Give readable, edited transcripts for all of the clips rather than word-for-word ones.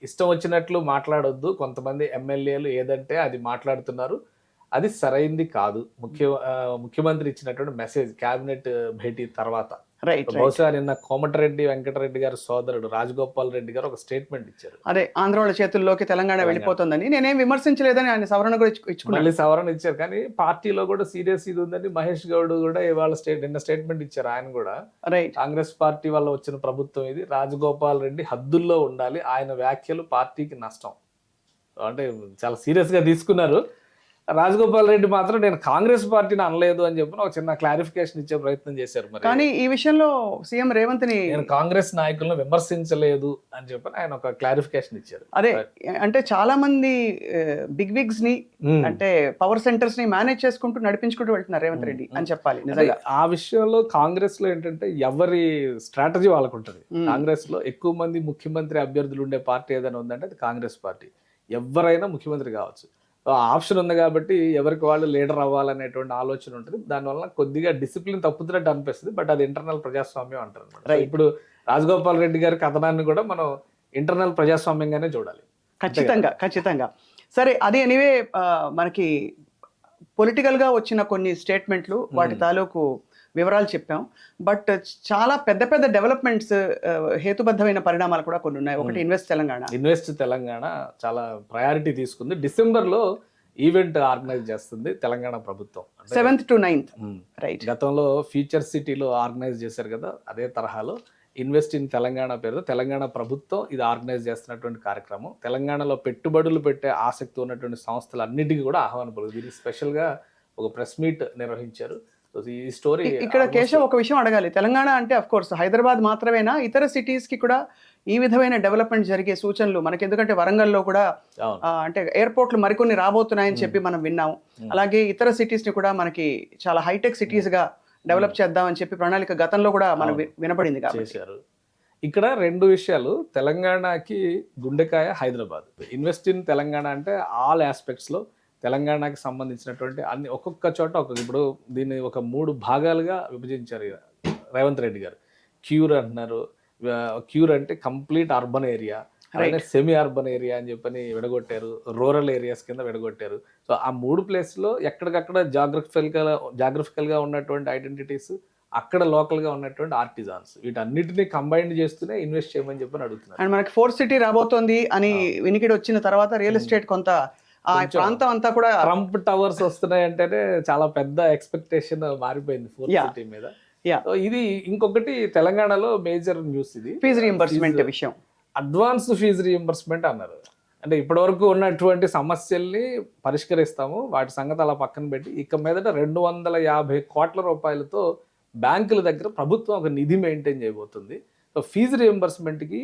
ఇష్టం వచ్చినట్లు మాట్లాడొద్దు. కొంతమంది ఎమ్మెల్యేలు ఏదంటే అది మాట్లాడుతున్నారు. అది సరైంది కాదు. ముఖ్యమంత్రి ఇచ్చినటువంటి మెసేజ్ క్యాబినెట్ భేటీ తర్వాత. రైట్. బహుశా నిన్న కోమటిరెడ్డి వెంకటరెడ్డి గారి సోదరుడు రాజగోపాల్ రెడ్డి గారు ఒక స్టేట్మెంట్ ఇచ్చారు. అదే ఆంధ్ర వాళ్ళ చేతుల్లోకి తెలంగాణ వెళ్ళిపోతుందని నేనేం విమర్శించలేదని ఆయన సవరణ కూడా ఇచ్చుకున్నాను. మళ్ళీ సవరణ ఇచ్చారు. కానీ పార్టీలో కూడా సీరియస్ ఇది ఉందని మహేష్ గౌడ్ కూడా ఇవాళ నిన్న స్టేట్మెంట్ ఇచ్చారు. ఆయన కూడా రైట్. కాంగ్రెస్ పార్టీ వల్ల వచ్చిన ప్రభుత్వం ఇది, రాజగోపాల్ రెడ్డి హద్దుల్లో ఉండాలి, ఆయన వ్యాఖ్యలు పార్టీకి నష్టం అంటే చాలా సీరియస్ గా తీసుకున్నారు. రాజగోపాల్ రెడ్డి మాత్రం నేను కాంగ్రెస్ పార్టీని అనలేదు అని చెప్పి ఒక చిన్న క్లారిఫికేషన్ ఇచ్చే ప్రయత్నం చేశారు. మరి కానీ ఈ విషయంలో సీఎం రేవంత్ ని నేను కాంగ్రెస్ నాయకులను విమర్శించలేదు అని చెప్పి ఆయన ఒక క్లారిఫికేషన్ ఇచ్చారు. అదే అంటే చాలా మంది బిగ్ విగ్స్ ని అంటే పవర్ సెంటర్స్ ని మేనేజ్ చేసుకుంటూ నడిపించుకుంటూ వెళ్తున్నారు రేవంత్ రెడ్డి అని చెప్పాలి. నిజంగా ఆ విషయంలో కాంగ్రెస్ లో ఏంటంటే ఎవరి స్ట్రాటజీ వాళ్ళకు ఉంటుంది. కాంగ్రెస్ లో ఎక్కువ మంది ముఖ్యమంత్రి అభ్యర్థులు ఉండే పార్టీ ఏదైనా ఉందంటే అది కాంగ్రెస్ పార్టీ. ఎవరైనా ముఖ్యమంత్రి కావచ్చు, ఆప్షన్ ఉంది కాబట్టి ఎవరికి వాళ్ళు లీడర్ అవ్వాలనేటువంటి ఆలోచన ఉంటుంది. దానివల్ల కొద్దిగా డిసిప్లిన్ తప్పుతున్నట్టు అనిపిస్తుంది. బట్ అది ఇంటర్నల్ ప్రజాస్వామ్యం అంటారు అనమాట. ఇప్పుడు రాజగోపాల్ రెడ్డి గారి కథనాన్ని కూడా మనం ఇంటర్నల్ ప్రజాస్వామ్యంగానే చూడాలి. ఖచ్చితంగా. సరే, అది ఎనీవే మనకి పొలిటికల్ గా వచ్చిన కొన్ని స్టేట్మెంట్లు వాటి తాలూకు వివరాలు చెప్పాం. బట్ చాలా పెద్ద పెద్ద డెవలప్మెంట్స్ హేతుబద్ధమైన పరిణామాలు కూడా కొన్ని ఉన్నాయి. ఒకటి ఇన్వెస్ట్ తెలంగాణ చాలా ప్రయారిటీ తీసుకుంది. డిసెంబర్లో ఈవెంట్ ఆర్గనైజ్ చేస్తుంది తెలంగాణ ప్రభుత్వం, 7th to 9th. రైట్. గతంలో ఫ్యూచర్ సిటీలో ఆర్గనైజ్ చేశారు కదా, అదే తరహాలో ఇన్వెస్ట్ ఇన్ తెలంగాణ పేరుతో తెలంగాణ ప్రభుత్వం ఇది ఆర్గనైజ్ చేస్తున్నటువంటి కార్యక్రమం. తెలంగాణలో పెట్టుబడులు పెట్టే ఆసక్తి ఉన్నటువంటి సంస్థలన్నిటికీ కూడా ఆహ్వానం పలుకుతుంది. దీనికి స్పెషల్గా ఒక ప్రెస్ మీట్ నిర్వహించారు. ఈ స్టోరీ ఇక్కడ కేశవ్ ఒక విషయం అడగాలి. తెలంగాణ అంటే అఫ్ కోర్స్ హైదరాబాద్ మాత్రమేనా, ఇతర సిటీస్ కి కూడా ఈ విధమైన డెవలప్మెంట్ జరిగే సూచనలు మనకి, ఎందుకంటే వరంగల్లో కూడా అంటే ఎయిర్పోర్ట్లు మరికొన్ని రాబోతున్నాయని చెప్పి మనం విన్నాం. అలాగే ఇతర సిటీస్ ని కూడా మనకి చాలా హైటెక్ సిటీస్ గా డెవలప్ చేద్దామని చెప్పి ప్రణాళిక గతంలో కూడా మనం వినపడింది చేశారు. ఇక్కడ రెండు విషయాలు. తెలంగాణకి గుండెకాయ హైదరాబాద్. ఇన్వెస్ట్ ఇన్ తెలంగాణ అంటే ఆల్ ఆస్పెక్ట్స్ లో తెలంగాణకి సంబంధించినటువంటి అన్ని ఒక్కొక్క చోట ఇప్పుడు దీన్ని ఒక 3 భాగాలుగా విభజించారు రేవంత్ రెడ్డి గారు. క్యూర్ అంటున్నారు. క్యూర్ అంటే కంప్లీట్ అర్బన్ ఏరియా, అలాగే సెమీ అర్బన్ ఏరియా అని చెప్పని విడగొట్టారు. రూరల్ ఏరియాస్ కింద విడగొట్టారు. సో ఆ 3 ప్లేస్లో ఎక్కడికక్కడ జాగ్రఫికల్గా ఉన్నటువంటి ఐడెంటిటీస్, అక్కడ లోకల్గా ఉన్నటువంటి ఆర్టిజాన్స్, వీటన్నిటిని కంబైన్ చేస్తూనే ఇన్వెస్ట్ చేయమని చెప్పని అడుగుతున్నారు. అండ్ మనకి 4th సిటీ రాబోతోంది అని వినికిడి వచ్చిన తర్వాత రియల్ ఎస్టేట్ కొంత ఆ ప్రాంతం అంతా కూడా ట్రంప్ టవర్స్ వస్తున్నాయి అంటేనే చాలా పెద్ద ఎక్స్పెక్టేషన్ మారిపోయింది 4th సిటీ మీద. ఇది ఇంకొకటి తెలంగాణలో మేజర్ న్యూస్. ఇది ఫీజు రీయింబర్స్మెంట్ విషయం. అడ్వాన్స్ ఫీజు రీయింబర్స్మెంట్ అన్నారు. అంటే ఇప్పటివరకు ఉన్నటువంటి సమస్యల్ని పరిష్కరిస్తాము, వాటి సంగతి అలా పక్కన పెట్టి ఇక మీదట 250 కోట్ల రూపాయలతో బ్యాంకుల దగ్గర ప్రభుత్వం ఒక నిధి మెయింటైన్ చేయబోతుంది. సో ఫీజు రీయింబర్స్మెంట్కి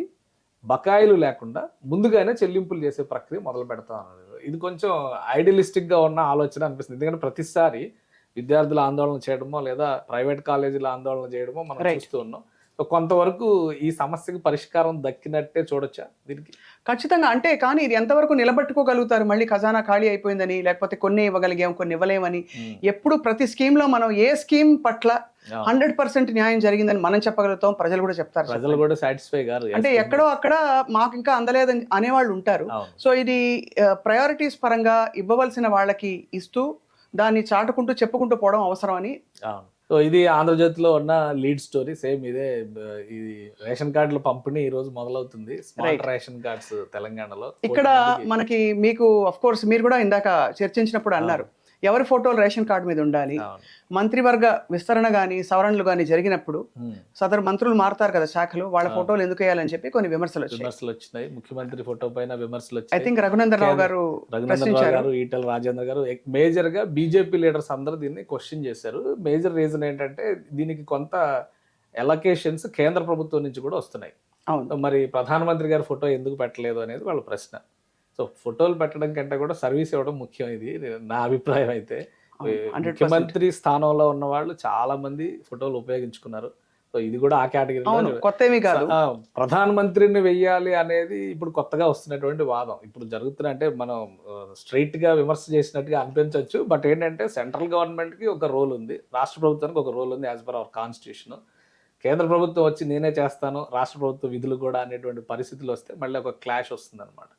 బకాయిలు లేకుండా ముందుగానే చెల్లింపులు చేసే ప్రక్రియ మొదలు పెడతాం అన్నారు. ఇది కొంచెం ఐడియలిస్టిక్గా ఉన్న ఆలోచన అనిపిస్తుంది. ఎందుకంటే ప్రతిసారి విద్యార్థుల ఆందోళన చేయడమో లేదా ప్రైవేట్ కాలేజీల ఆందోళన చేయడమో మనం చూస్తూ ఉన్నాం. సో కొంతవరకు ఈ సమస్యకి పరిష్కారం దక్కినట్టే చూడొచ్చా దీనికి? ఖచ్చితంగా. అంటే కానీ ఇది ఎంతవరకు నిలబెట్టుకోగలుగుతారు? మళ్ళీ ఖజానా ఖాళీ అయిపోయిందని, లేకపోతే కొన్ని ఇవ్వగలిగాం కొన్ని ఇవ్వలేమని. ఎప్పుడు ప్రతి స్కీమ్లో మనం ఏ స్కీమ్ పట్ల 100% న్యాయం జరిగిందని మనం చెప్పగలుగుతాం, ప్రజలు కూడా చెప్తారు. ప్రజలు కూడా సాటిస్ఫై గారు. అంటే ఎక్కడో అక్కడ మాకు ఇంకా అందలేదని అనేవాళ్ళు ఉంటారు. సో ఇది ప్రయారిటీస్ పరంగా ఇవ్వవలసిన వాళ్ళకి ఇస్తూ దాన్ని చాటుకుంటూ చెప్పుకుంటూ పోవడం అవసరం అని. సో ఇది ఆంధ్రజ్యోతిలో ఉన్న లీడ్ స్టోరీ. సేమ్ ఇదే. ఇది రేషన్ కార్డుల పంపిణీ ఈ రోజు మొదలవుతుంది. స్మార్ట్ రేషన్ కార్డ్స్ తెలంగాణలో. ఇక్కడ మనకి మీకు అఫ్ కోర్స్ మీరు కూడా ఇందాక చర్చించినప్పుడు అన్నారు ఎవరి ఫోటోలు రేషన్ కార్డు మీద ఉండాలి. మంత్రివర్గ విస్తరణ కానీ సవరణలు కానీ జరిగినప్పుడు సదరు మంత్రులు మారుతారు కదా శాఖలు, వాళ్ళ ఫోటోలు ఎందుకు వేయాలని చెప్పి కొన్ని విమర్శలు వచ్చినాయి. ముఖ్యమంత్రి ఫోటో పైన విమర్శలు వచ్చాయి. ఐ థింక్ రఘునందన్ రావు గారు, ఈటల రాజేందర్ గారు, మేజర్ గా బీజేపీ లీడర్స్ అందరూ దీన్ని క్వశ్చన్ చేశారు. మేజర్ రీజన్ ఏంటంటే దీనికి కొంత ఎలకేషన్స్ కేంద్ర ప్రభుత్వం నుంచి కూడా వస్తున్నాయి. మరి ప్రధానమంత్రి గారి ఫోటో ఎందుకు పెట్టలేదు అనేది వాళ్ళ ప్రశ్న. సో ఫోటోలు పెట్టడం కంటే కూడా సర్వీస్ ఇవ్వడం ముఖ్యం. ఇది నా అభిప్రాయం. అయితే ముఖ్యమంత్రి స్థానంలో ఉన్న వాళ్ళు చాలా మంది ఫోటోలు ఉపయోగించుకున్నారు. సో ఇది కూడా ఆ కేటగిరీ. కొత్తవి కాదు. ప్రధానమంత్రిని వెయ్యాలి అనేది ఇప్పుడు కొత్తగా వస్తున్నటువంటి వాదం. ఇప్పుడు జరుగుతున్న, అంటే మనం స్ట్రైట్ గా విమర్శ చేసినట్టుగా అనిపించవచ్చు. బట్ ఏంటంటే సెంట్రల్ గవర్నమెంట్ కి ఒక రోల్ ఉంది, రాష్ట్ర ప్రభుత్వానికి ఒక రోల్ ఉంది యాజ్ పర్ అవర్ కాన్స్టిట్యూషన్. కేంద్ర ప్రభుత్వం వచ్చి నేనే చేస్తాను, రాష్ట్ర ప్రభుత్వ విధులు కూడా అనేటువంటి పరిస్థితులు వస్తే మళ్ళీ ఒక క్లాష్ వస్తుంది అనమాట.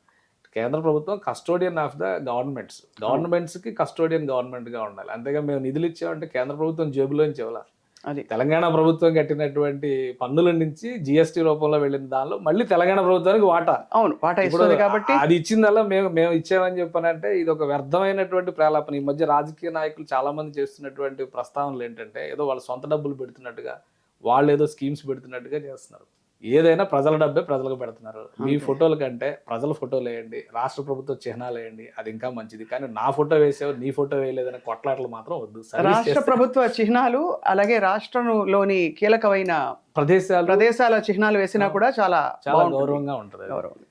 కేంద్ర ప్రభుత్వం కస్టోడియన్ ఆఫ్ ద గవర్నమెంట్స్కి కస్టోడియన్ గవర్నమెంట్గా ఉండాలి. అంతేగా మేము నిధులు ఇచ్చామంటే కేంద్ర ప్రభుత్వం జేబులోంచి ఇవ్వాలి. అది తెలంగాణ ప్రభుత్వం కట్టినటువంటి పన్నుల నుంచి జిఎస్టీ రూపంలో వెళ్ళిన దానిలో మళ్ళీ తెలంగాణ ప్రభుత్వానికి వాటా. అవును, వాటా ఇస్తుంది కాబట్టి అది ఇచ్చిందల్లా మేము ఇచ్చామని చెప్పానంటే ఇది ఒక వ్యర్థమైనటువంటి ప్రలాపన. ఈ మధ్య రాజకీయ నాయకులు చాలా మంది చేస్తున్నటువంటి ప్రస్తావనలు ఏంటంటే ఏదో వాళ్ళ సొంత డబ్బులు పెడుతున్నట్టుగా, వాళ్ళు ఏదో స్కీమ్స్ పెడుతున్నట్టుగా చేస్తున్నారు. ఏదైనా ప్రజల డబ్బే ప్రజలకు పెడుతున్నారు. మీ ఫోటోల కంటే ప్రజల ఫోటోలు వేయండి, రాష్ట్ర ప్రభుత్వ చిహ్నాలు వేయండి, అది ఇంకా మంచిది. కానీ నా ఫోటో వేసావు, నీ ఫోటో వేయలేదని కొట్లాటలు మాత్రం వద్దు. రాష్ట్ర ప్రభుత్వ చిహ్నాలు అలాగే రాష్ట్రంలోని కీలకమైన ప్రదేశాల చిహ్నాలు వేసినా కూడా చాలా గౌరవంగా ఉంటుంది.